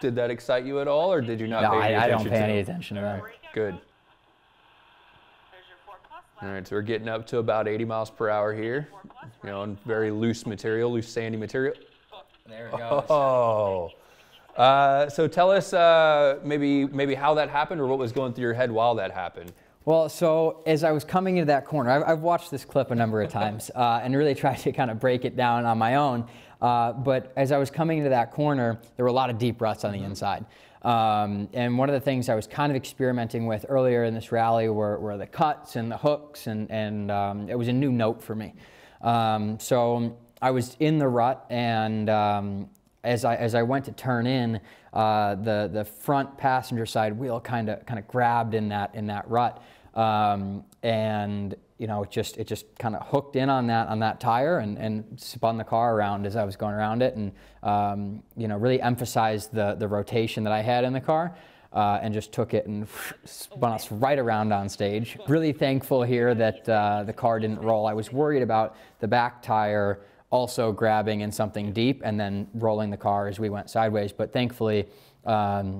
Did that excite you at all, or did you not No, pay any I attention don't pay to any them? attention to them. Good. All right, so we're getting up to about 80 miles per hour here, you know, on very loose material, loose sandy material. There it goes. Oh. So tell us maybe how that happened or what was going through your head while that happened. Well, so as I was coming into that corner, I've watched this clip a number of times and really tried to kind of break it down on my own. But as I was coming into that corner, there were a lot of deep ruts on the inside. And one of the things I was kind of experimenting with earlier in this rally were the cuts and the hooks, and it was a new note for me. So I was in the rut, and as I went to turn in, the front passenger side wheel kind of grabbed in that rut, and you know it just kind of hooked in on that tire and spun the car around as I was going around it, and you know really emphasized the rotation that I had in the car. And just took it and spun us right around on stage. Really thankful here that the car didn't roll. I was worried about the back tire also grabbing in something deep and then rolling the car as we went sideways. But thankfully, I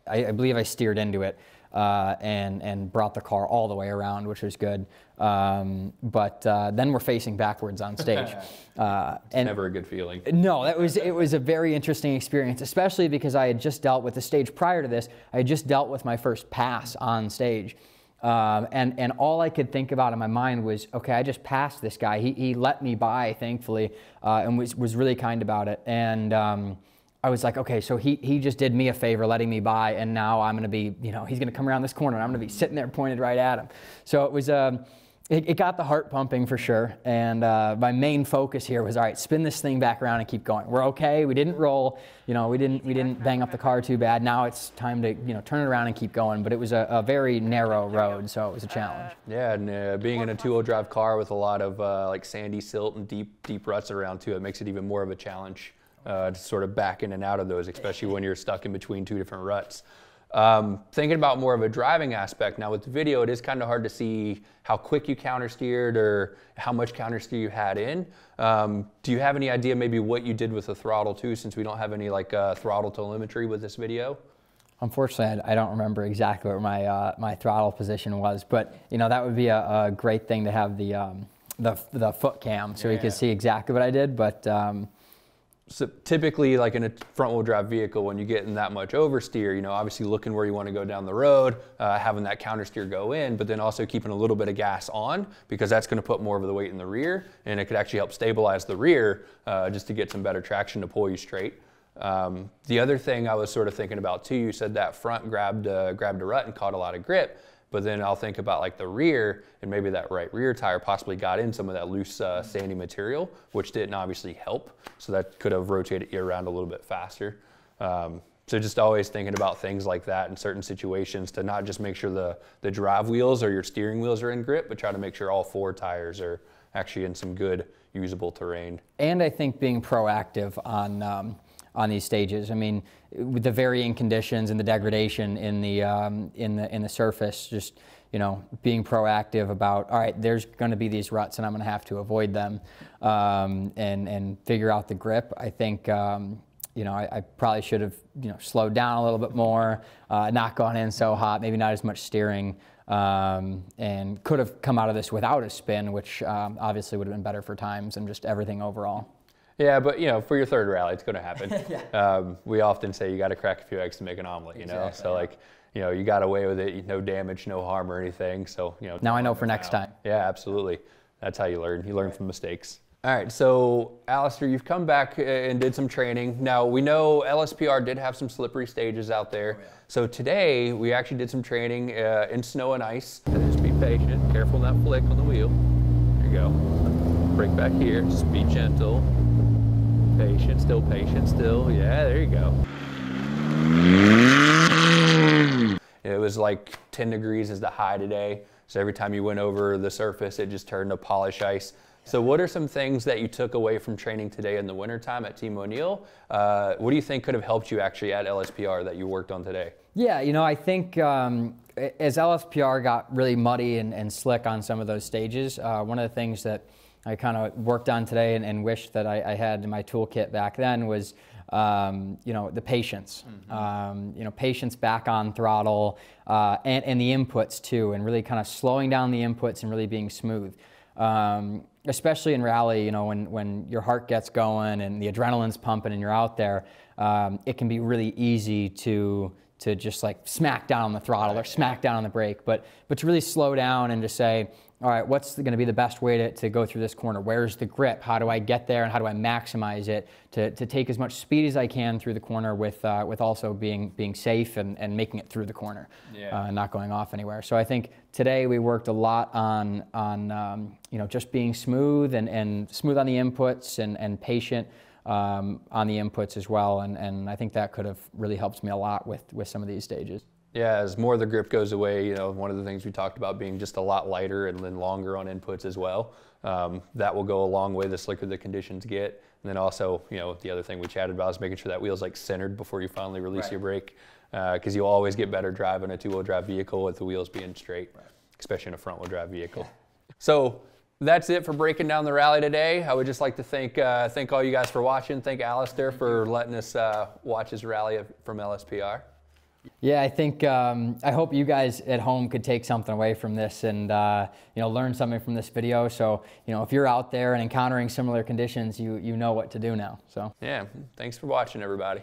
believe I steered into it and brought the car all the way around, which was good. But then we're facing backwards on stage. It's never a good feeling. No, it was a very interesting experience, especially because I had just dealt with the stage prior to this. I had just dealt with my first pass on stage. And all I could think about in my mind was, okay, I just passed this guy. He let me by, thankfully, and was really kind about it. And I was like, okay, so he just did me a favor letting me by, and now I'm going to be, you know, he's going to come around this corner, and I'm going to be sitting there pointed right at him. So it was, it got the heart pumping for sure. And my main focus here was, all right, spin this thing back around and keep going. We're okay. We didn't roll. You know, we didn't bang up the car too bad. Now it's time to, you know, turn it around and keep going. But it was a very narrow road, so it was a challenge. Yeah, and being in a two-wheel drive car with a lot of like sandy silt and deep ruts around too, it makes it even more of a challenge to sort of back in and out of those, especially when you're stuck in between two different ruts. Thinking about more of a driving aspect, now with the video, it is kind of hard to see how quick you countersteered or how much countersteer you had in. Do you have any idea maybe what you did with the throttle too, since we don't have any like throttle telemetry with this video? Unfortunately, I don't remember exactly what my throttle position was, but you know that would be a great thing to have the foot cam so you could see exactly what I did. But so typically, like in a front-wheel drive vehicle, when you get in that much oversteer, you know, obviously looking where you want to go down the road, having that countersteer go in, but then also keeping a little bit of gas on, because that's going to put more of the weight in the rear, and it could actually help stabilize the rear just to get some better traction to pull you straight. The other thing I was sort of thinking about too, you said that front grabbed a rut and caught a lot of grip. But then I'll think about like the rear, and maybe that right rear tire possibly got in some of that loose sandy material, which didn't obviously help. So that could have rotated you around a little bit faster. So just always thinking about things like that in certain situations to not just make sure the drive wheels or your steering wheels are in grip, but try to make sure all four tires are actually in some good usable terrain. And I think being proactive on these stages. I mean, with the varying conditions and the degradation in the surface, just you know, being proactive about, all right, there's going to be these ruts and I'm going to have to avoid them, and figure out the grip. I think you know, I probably should have, you know, slowed down a little bit more, not gone in so hot, maybe not as much steering, and could have come out of this without a spin, which obviously would have been better for times and just everything overall. Yeah, but you know, for your third rally, it's going to happen. We often say you got to crack a few eggs to make an omelet, you know. So like, you know, you got away with it, no damage, no harm or anything. So you know. Now I know for next time. Yeah, absolutely. That's how you learn. You learn from mistakes. All right, so Alastair, you've come back and did some training. Now we know LSPR did have some slippery stages out there. So today we actually did some training in snow and ice. And just be patient, careful not flick on the wheel. There you go. Brake back here, just be gentle. Patient, still. Yeah, there you go. It was like 10 degrees is the high today. So every time you went over the surface, it just turned to polish ice. So what are some things that you took away from training today in the wintertime at Team O'Neill? What do you think could have helped you actually at LSPR that you worked on today? Yeah, you know, I think as LSPR got really muddy and slick on some of those stages, one of the things that I kind of worked on today and wished that I had in my toolkit back then was you know, the patience, you know, patience back on throttle, and the inputs too, and really kind of slowing down the inputs and really being smooth. Especially in rally, you know, when your heart gets going and the adrenaline's pumping and you're out there, it can be really easy to just like smack down on the throttle or smack down on the brake, but to really slow down and just say, all right, what's going to be the best way to go through this corner? Where's the grip? How do I get there, and how do I maximize it to take as much speed as I can through the corner with also being safe and making it through the corner, not going off anywhere. So I think today we worked a lot on you know, just being smooth and smooth on the inputs and patient on the inputs as well, and I think that could have really helped me a lot with some of these stages. Yeah, as more of the grip goes away, you know, one of the things we talked about being just a lot lighter and then longer on inputs as well. That will go a long way the slicker the conditions get. And then also, you know, the other thing we chatted about is making sure that wheel's like centered before you finally release your brake, because you'll always get better driving a two-wheel drive vehicle with the wheels being straight, especially in a front-wheel drive vehicle. So that's it for breaking down the rally today. I would just like to thank all you guys for watching. Thank Alastair for letting us watch his rally from LSPR. Yeah, I think, I hope you guys at home could take something away from this and, you know, learn something from this video. So, you know, if you're out there and encountering similar conditions, you know what to do now. So, yeah, thanks for watching, everybody.